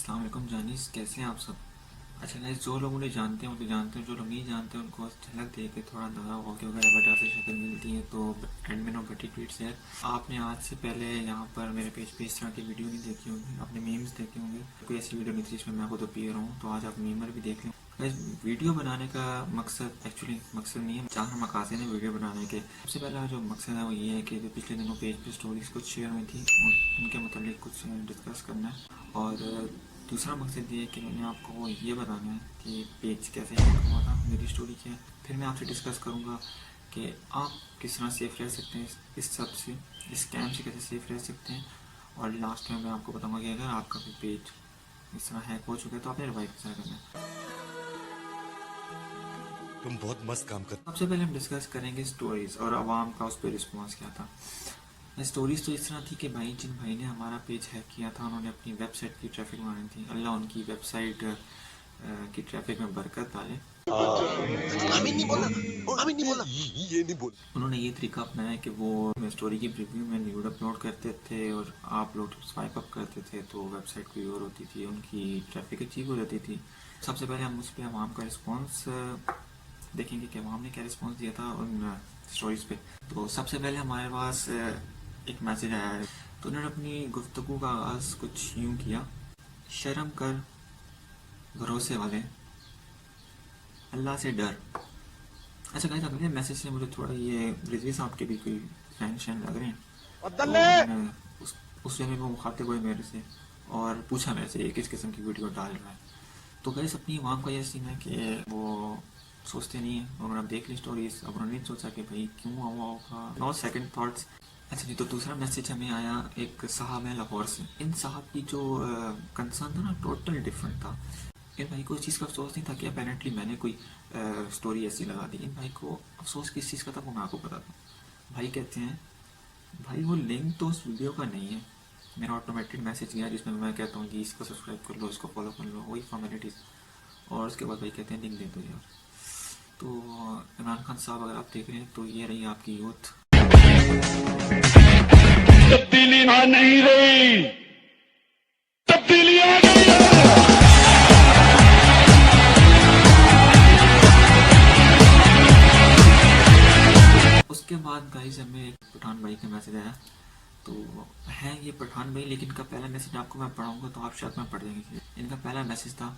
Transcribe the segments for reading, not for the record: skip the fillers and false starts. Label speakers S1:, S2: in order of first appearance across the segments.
S1: अस्सलाम वालेकुम जानिस, कैसे हैं आप सब। अच्छा गाइस, जो लोग मुझे जानते हैं वो तो जानते हैं, जो लोग नहीं जानते हैं उनको झलक दे के थोड़ा अंदाजा होगा कि अगर एवटार से शक्ल मिलती है तो एडमिन ऑफ बटी ट्वीट्स है। आपने आज से पहले यहाँ पर मेरे पेज पे इस तरह की वीडियो नहीं देखी होंगी, आपने मीम्स देखे होंगे। कोई ऐसी वीडियो नहीं थी जिसमें मैं खुद अपीयर हूँ, तो आज आप मीमर भी देख लें। गाइस, वीडियो बनाने का मकसद एक्चुअली मकसद नहीं है, 4 मकासद हैं वीडियो बनाने के। सबसे पहला जो मकसद है वो ये है कि जो पिछले दिनों पेज पे स्टोरीज कुछ शेयर हुई थी उनके मतलब कुछ डिस्कस करना है, और दूसरा मकसद ये है कि मैंने आपको ये बताना है कि पेज कैसे हैक हुआ था, मेरी स्टोरी क्या है। फिर मैं आपसे डिस्कस करूँगा कि आप किस तरह सेफ़ रह सकते हैं इस सब से, इस स्कैम से कैसे सेफ़ रह सकते हैं। और लास्ट में मैं आपको बताऊँगा कि अगर आपका कोई पेज इस तरह हैक हो चुका है तो आपने रिवाइव कैसे करना है।
S2: तुम बहुत मस्त काम कर।
S1: सबसे पहले हम डिस्कस करेंगे स्टोरीज़ और आवाम का उस पर रिस्पॉन्स क्या था। स्टोरीज तो इस तरह थी कि जिन भाई ने हमारा पेज हैक किया था उन्होंने अपनी वेबसाइट की ट्रैफिक मांगी थी। अल्लाह उनकी वेबसाइट की ट्रैफिक में बरकत डाले।
S2: आमीन नहीं बोला, आमीन नहीं बोला, ये नहीं बोला।
S1: उन्होंने ये तरीका अपनाया कि वो स्टोरी की प्रीव्यू में न्यूड अपलोड करते थे और आप लोग स्वाइप अप करते थे तो वेबसाइट कोई और होती थी, उनकी ट्रैफिक अचीव हो जाती थी। सबसे पहले हम उस पर अवाम का रिस्पॉन्स देखेंगे कि अवाम ने क्या रिस्पॉन्स दिया था उन स्टोरीज पे। तो सबसे पहले हमारे पास एक मैसेज आया है, तो उन्होंने अपनी गुफ्तगू का आगाज कुछ यूं किया। शर्म कर भरोसे वाले, अल्लाह से डर। अच्छा गाइस, अगले मैसेज से मुझे थोड़ा ये रिजवी साहब के भी कोई फैन शैन लग रहे हैं, तो मैंने उस वे में वो मुखातिब हुए मेरे से और पूछा मेरे से ये किस किस्म की वीडियो डाल रहा है। तो गाइस, अपनी अवाम का ये सीन है कि वो सोचते नहीं है। उन्होंने अब देख ली स्टोरीज, अब उन्होंने नहीं सोचा कि भाई क्यों हुआ होगा, नो सेकंड थॉट्स। अच्छा जी, तो दूसरा मैसेज हमें आया एक साहब है लाहौर से। इन साहब की जो कंसर्न था ना टोटल डिफरेंट था। इन भाई को इस चीज़ का अफसोस नहीं था कि अपेरेंटली मैंने कोई स्टोरी ऐसी लगा दी। इन भाई को अफसोस किस चीज़ का था वो मैं आपको पता था। भाई कहते हैं भाई वो लिंक तो उस वीडियो का नहीं है, मेरा ऑटोमेटेड मैसेज गया जिसमें मैं कहता हूँ कि इसको सब्सक्राइब कर लो, इसको फॉलो कर लो, वही फॉर्मेलिटीज़। और उसके बाद भाई कहते हैं लिंक दे दो यार। तो इमरान खान साहब अगर आप देख रहे हैं तो ये रही आपकी यूथ।
S3: तब्दीली आ नहीं रही, तब्दीली आ गई है।
S1: उसके बाद गाइस हमें एक पठान भाई का मैसेज आया। तो है ये पठान भाई, लेकिन इनका पहला मैसेज आपको मैं पढ़ाऊंगा तो आप शायद में पढ़ देंगे। इनका पहला मैसेज था,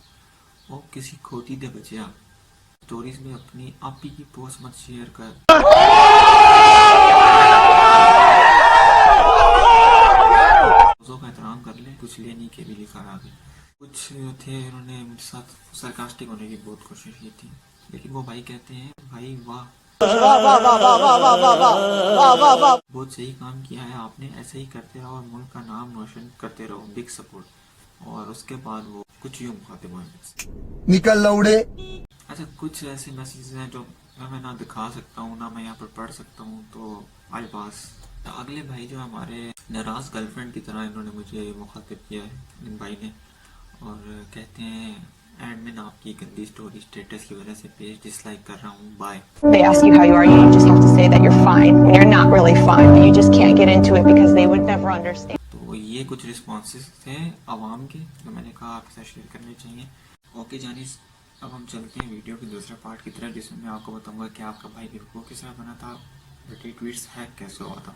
S1: वो किसी खोती दे बचिया स्टोरीज में अपनी आपी की पोस्ट मत शेयर कर। का एहतराम कर ले, कुछ लेने के भी लिखा आगे। कुछ थे उन्होंने मुझे साथ सरकास्टिक होने की बहुत कोशिश की थी, लेकिन वो भाई कहते हैं भाई वाह, बहुत सही काम किया है आपने, ऐसे ही करते रहो और मुल्क का नाम रोशन करते रहो, बिग सपोर्ट। और उसके बाद वो कुछ यूं खाते हुए
S2: निकल लौड़े।
S1: अच्छा, कुछ ऐसे मैसेजेस हैं जो मैं ना दिखा सकता हूँ ना मैं यहाँ पर पढ़ सकता हूँ, तो आज पास अगले भाई जो हमारे नाराज गर्लफ्रेंड की तरह इन्होंने मुझे मुखातिब किया है इन भाई ने, और कहते हैं एडमिन आपकी गंदी स्टोरी स्टेटस की वजह से पेज डिसलाइक कर रहा हूँ, bye.
S4: They ask you how you are, you just have to say that you're fine when you're not really fine, but you just can't get into it because they would never understand.
S1: तो ये कुछ responses थे आवाम के जो मैंने कहा आपके साथ शेयर करने चाहिए। ओके जानिस, अब हम चलते हैं वीडियो के दूसरे पार्ट की तरफ, जिसमें मैं आपको बताऊंगा कि आपका भाई बेवकूफ़ किस तरह बना था, बटी ट्वीट्स हैक कैसे हुआ था।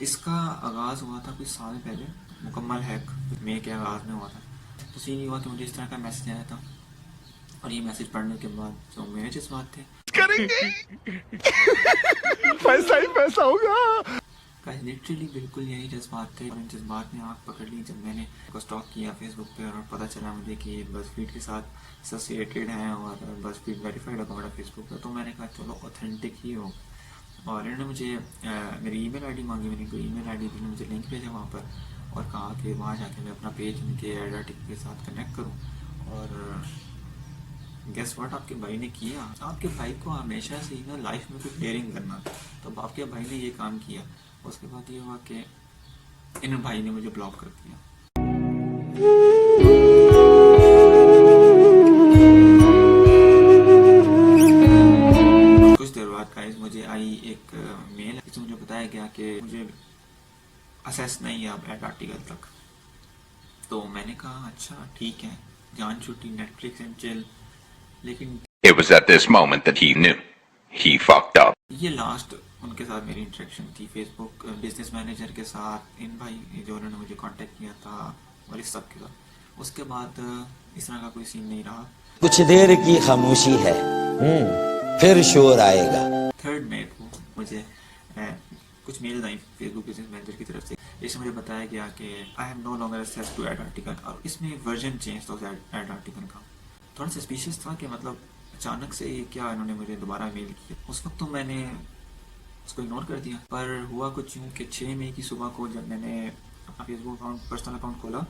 S1: इसका आगाज़ हुआ था कुछ साल पहले, मुकम्मल हैक मई के आगाज़ में हुआ था। तो सीन ये हुआ कि मुझे इस तरह का मैसेज आया था, और ये मैसेज पढ़ने के बाद जो मेरे जज्बात थे
S2: करेंगे पैसा ही पैसा होगा।
S1: लिटरली बिल्कुल यही जज्बात थे, और इन जज्बात ने आग पकड़ ली जब मैंने को स्टॉक किया फेसबुक पे और पता चला मुझे कि ये बज़फीड के साथ एसोसिएटेड हैं और बज़फीड वेरीफाइड अकाउंट है फेसबुक पे। तो मैंने कहा चलो ऑथेंटिक ही हो, और इन्होंने मुझे मेरी ईमेल आईडी मांगी, मैंने कोई ईमेल आईडी दी, मुझे लिंक भेजा वहाँ पर और कहा कि वहाँ जाके मैं अपना पेज उनके एडिटिंग के साथ कनेक्ट करूँ। और गेस व्हाट आपके भाई ने किया। आपके भाई को हमेशा से ही ना लाइफ में कुछ डेयरिंग करना, तो आपके भाई ने ये काम किया। उसके बाद ये हुआ कि इन भाई ने मुझे ब्लॉक कर दिया। कुछ देर बाद गाइस मुझे आई एक असेस नहीं है अब एड आर्टिकल तक। तो मैंने कहा अच्छा ठीक है, जान छुट्टी नेटफ्लिक्स एंड चिल। लेकिन
S3: It was at this moment that he knew. He fucked up.
S1: ये लास्ट उनके साथ मेरी इंटरेक्शन थी फेसबुक बिजनेस मैनेजर के साथ, इन भाई जो उन्होंने मुझे कांटेक्ट किया था और इस सब के साथ। उसके बाद इस तरह का कोई सीन नहीं रहा।
S2: कुछ देर की खामोशी है, फिर शोर आएगा।
S1: थर्ड मे को मुझे कुछ मेल आई फेसबुक बिजनेस मैनेजर की तरफ से, जिसमें मुझे बताया गया कि I have no longer access to ad article, और इसमें वर्जन चेंज था एड आर्टिकल का। थोड़ा सस्पिशियस था कि मतलब अचानक से क्या इन्होंने मुझे दोबारा मेल किया। उस वक्त तो मैंने उसको इग्नोर कर दिया, पर हुआ कुछ यूँ कि 6 मई की सुबह को जब मैंने अपना फेसबुक अकाउंट पर्सनल अकाउंट खोला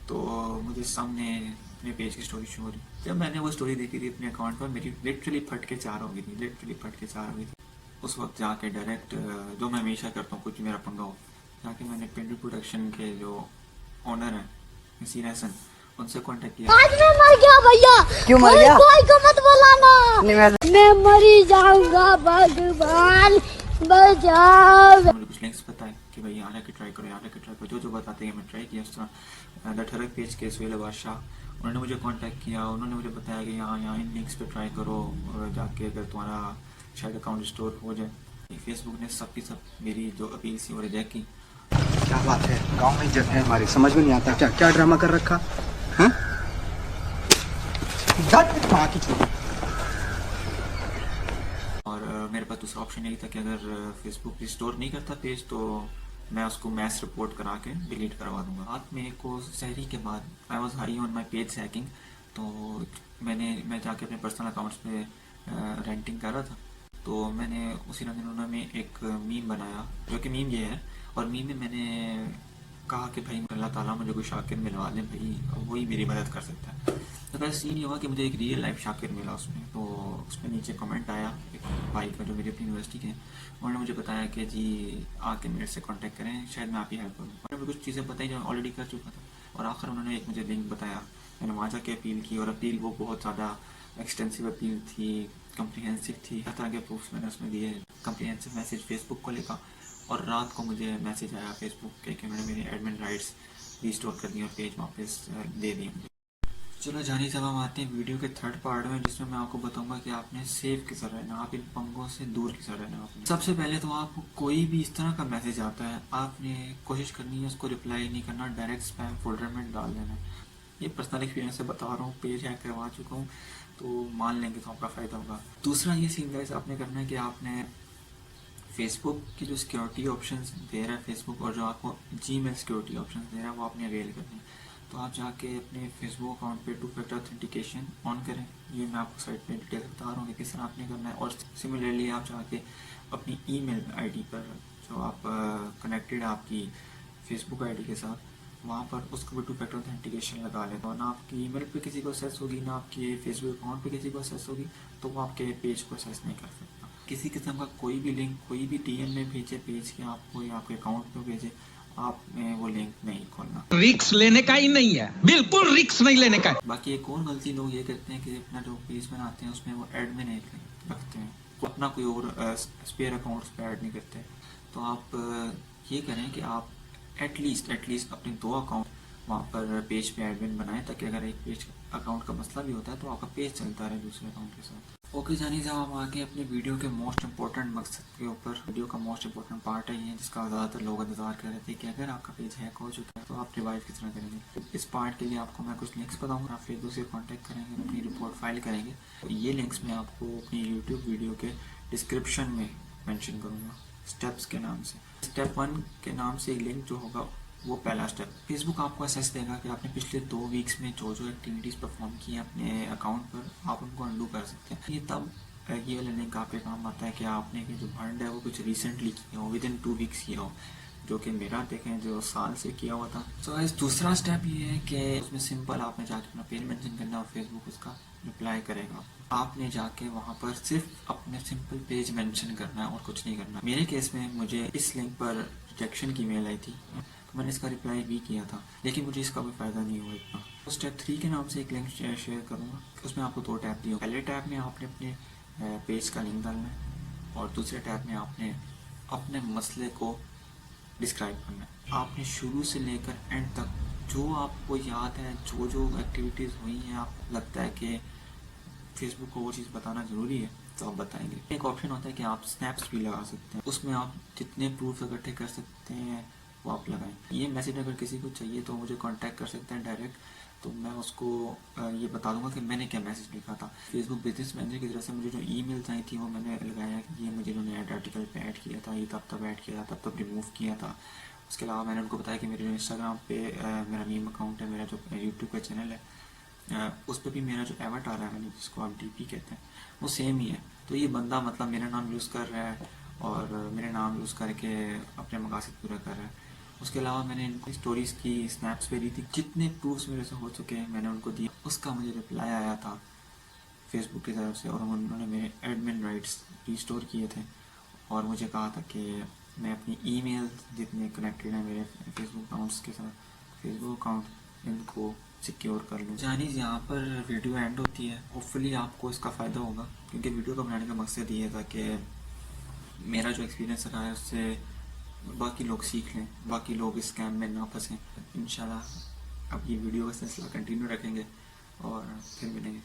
S1: तो मुझे सामने अपने पेज की स्टोरी शो हो रही। जब मैंने वो स्टोरी देखी थी अपने अकाउंट पर, मेरी लिटरली फट के 4 हो गई थी। उस वक्त जाके डायरेक्ट जो मैं हमेशा करता हूँ कुछ मेरा पंगा हो, जाके मैंने पेंडल प्रोडक्शन के जो ओनर हैं नसीर हसन, उनसे कांटेक्ट किया।
S5: आज मैं मर गया भैया। क्यों मर गया? कोई को मत बुलाना, मैं मरी जाऊंगा। भगवान बचाओ।
S1: मुझे कुछ लिंक्स बताए कि भाई यहाँ के ट्राई करो, जो बताते हैं मैं ट्राई किया। उस तरह द ठरक पेज के सुहेल बादशाह, उन्होंने मुझे कांटेक्ट किया। उन्होंने मुझे बताया कि यहाँ इन लिंक्स पे ट्राई करो और जाके अगर तुम्हारा शायद अकाउंट स्टोर हो जाए। फेसबुक ने सबकी सब मेरी जो अपील थी वो रिजेक्ट की।
S6: क्या बात है, गांव में इज्जत है हमारी, समझ में नहीं आता क्या क्या ड्रामा कर रखा है।
S1: और मेरे पास दूसरा ऑप्शन यही था कि अगर फेसबुक रिस्टोर नहीं करता पेज तो मैं उसको मैस रिपोर्ट करा के डिलीट करवा दूंगा। रात में को सहरी के बाद I was high on my page hacking, तो मैं जाके अपने पर्सनल अकाउंट्स पे रेंटिंग कर रहा था। तो मैंने उसी रंगनूना में एक मीम बनाया, जो कि मीम ये है, और मीम में मैंने कहा कि भाई अल्लाह ताला मुझे कोई शाकिर मिलवा दे, भाई वही मेरी मदद कर सकता है। तो वैसे सीन ये हुआ कि मुझे एक रियल लाइफ शाकिर मिला उसमें। तो उसमें नीचे कमेंट आया एक भाई का जो मेरी अपनी यूनिवर्सिटी के, उन्होंने मुझे बताया कि जी आके मेरे से कांटेक्ट करें, शायद मैं आप ही हेल्प करूँ। और मुझे कुछ चीज़ें बताई जो ऑलरेडी कर चुका था, और आखिर उन्होंने एक मुझे लिंक बताया। मैंने वहाँ जाके अपील की, और अपील वो बहुत ज़्यादा एक्सटेंसिव अपील थी, कम्प्रीहेंसिव थी। हर तरह के प्रूफ्स मैंने उसमें दिए, कम्प्रीहेंसिव मैसेज फेसबुक को लिखा, और रात को मुझे मैसेज आया फेसबुक के कि उन्होंने मेरी एडमिन राइट्स रिस्टोर कर दी और पेज वापस दे दी मुझे। चलो जानी सब हम आते हैं वीडियो के थर्ड पार्ट में, जिसमें मैं आपको बताऊंगा कि आपने सेफ किस तरह रहना, आप इन पंगों से दूर किस तरह रहना। आपने सबसे पहले तो आपको कोई भी इस तरह का मैसेज आता है, आपने कोशिश करनी है उसको रिप्लाई नहीं करना, डायरेक्ट स्पैम फोल्डर में डाल देना। ये पर्सनल एक्सपीरियंस से बता रहा हूँ, पेज हैक करवा चुका हूँ, तो मान लेंगे तो आपका फ़ायदा होगा। दूसरा ये सीन गाइस आपने करना है कि आपने फेसबुक की जो सिक्योरिटी ऑप्शंस दे रहा है फेसबुक, और जो आपको जीमेल सिक्योरिटी ऑप्शंस दे रहा है, वो आपने अवेल करनी है। तो आप जाके अपने फेसबुक अकाउंट पे 2 फैक्टर ऑथेंटिकेशन ऑन करें। ये मैं आपको साइट पे डिटेल बता रहा हूँ कि किस तरह आपने करना है। और सिमिलरली आप जाके अपनी ईमेल आईडी पर जो आप कनेक्टेड है आपकी फेसबुक आईडी के साथ, वहाँ पर उसको भी 2 फैक्टर ऑथेंटिकेशन लगा लें। तो ना आपकी ईमेल पे किसी को एक्सेस होगी, ना आपके फेसबुक अकाउंट पे किसी को एक्सेस होगी, तो वो आपके पेज को एक्सेस नहीं कर सकता। किसी किस्म का कोई भी लिंक कोई भी डीएम में भेजे पेज के आपको या आपके अकाउंट पे भेजे, आपने वो लिंक नहीं खोलना।
S7: रिक्स लेने का ही नहीं है, बिल्कुल रिक्स नहीं लेने का।
S1: बाकी एक और गलती लोग ये करते हैं कि अपना जो पेज बनाते हैं उसमें वो एडमिन एक रखते हैं, वो अपना कोई और स्पेयर अकाउंट्स पे ऐड नहीं करते। तो आप ये करें कि आप एटलीस्ट अपने 2 अकाउंट वहाँ पर पेज पे एडमिन बनाएं, ताकि अगर एक पेज अकाउंट का मसला भी होता है तो आपका पेज चलता रहे दूसरे अकाउंट के साथ। ओके जानी साहब, हम आगे अपने वीडियो के मोस्ट इंपॉर्टेंट मकसद के ऊपर। वीडियो का मोस्ट इंपॉर्टेंट पार्ट है ये, जिसका ज़्यादातर लोग इंतजार कर रहे थे कि अगर आपका पेज हैक हो चुका है तो आप रिवाइव किस तरह करेंगे। इस पार्ट के लिए आपको मैं कुछ लिंक्स बताऊंगा, आप फेसबुक से कॉन्टैक्ट करेंगे, अपनी रिपोर्ट फाइल करेंगे। तो ये लिंक्स मैं आपको अपनी यूट्यूब वीडियो के डिस्क्रिप्शन में मैंशन करूँगा स्टेप्स के नाम से। स्टेप 1 के नाम से लिंक जो होगा वो पहला स्टेप। फेसबुक आपको असेस देगा कि आपने पिछले 2 वीक्स में जो एक्टिविटीज़ परफॉर्म की हैं अपने अकाउंट पर, आप उनको अंडू कर सकते हैं। ये तब ये वाला लिंक आपके काम आता है कि आपने जो फंड है वो कुछ रिसेंटली किया हो, विदिन 2 वीक्स किया हो, जो कि मेरा देखें जो साल से किया हुआ था। तो दूसरा स्टेप ये है कि उसमें सिंपल आपने जाके अपना पेज मेंशन करना और फेसबुक उसका रिप्लाई करेगा। आपने जाके वहाँ पर सिर्फ अपने सिंपल पेज मेंशन करना है और कुछ नहीं करना। मेरे केस में मुझे इस लिंक पर रिजेक्शन की मेल आई थी, तो मैंने इसका रिप्लाई भी किया था, लेकिन मुझे इसका कोई फ़ायदा नहीं हुआ इतना। तो स्टेप 3 के नाम से एक लिंक शेयर करूँगा, उसमें आपको 2 टैब दिए। पहले टैब में आपने अपने पेज का लिंक डालना है, और दूसरे टैब में आपने अपने मसले को डिस्क्राइब करना है। आपने शुरू से लेकर एंड तक जो आपको याद है, जो जो एक्टिविटीज़ हुई हैं, आपको लगता है कि फेसबुक को वो चीज़ बताना ज़रूरी है, तो आप बताएंगे। एक ऑप्शन होता है कि आप स्नैप्स भी लगा सकते हैं, उसमें आप जितने प्रूफ इकट्ठे कर सकते हैं वो आप लगाएं। ये मैसेज अगर किसी को चाहिए तो मुझे कांटेक्ट कर सकते हैं डायरेक्ट, तो मैं उसको ये बता दूंगा कि मैंने क्या मैसेज लिखा था। फेसबुक बिजनेस मैनेजर की तरफ से मुझे जो ईमेल्स आई थी वो मैंने लगाया कि ये मुझे इन्होंने आर्टिकल पे ऐड किया था, ये तब ऐड किया था, तब रिमूव किया था। उसके अलावा मैंने उनको बताया कि मेरे जो इंस्टाग्राम पे मेरा मीम अकाउंट है, मेरा जो यूट्यूब का चैनल है, उस पर भी मेरा जो एवटार है, मैंने जिसको आप डीपी कहते हैं, वो सेम ही है। तो ये बंदा मतलब मेरा नाम यूज़ कर रहा है और मेरे नाम यूज़ करके अपने मकासद पूरा कर रहा है। उसके अलावा मैंने इनकी स्टोरीज़ की स्नैप्स पे दी थी, जितने प्रूफ्स मेरे से हो चुके हैं मैंने उनको दिए। उसका मुझे रिप्लाई आया था फेसबुक की तरफ से और उन्होंने मेरे एडमिन राइट्स रिस्टोर किए थे और मुझे कहा था कि मैं अपनी ईमेल जितने कनेक्टेड हैं मेरे फेसबुक अकाउंट्स के साथ, फेसबुक अकाउंट इनको सिक्योर कर लूँ। जानीज यहाँ पर वीडियो एंड होती है। होपफुली आपको इसका फ़ायदा होगा, क्योंकि वीडियो को बनाने का मकसद ये था कि मेरा जो एक्सपीरियंस रहा है उससे बाकी लोग सीख लें, बाकी लोग इस स्कैम में ना फंसें। इंशाल्लाह अब ये वीडियो का सिलसिला कंटिन्यू रखेंगे और फिर मिलेंगे।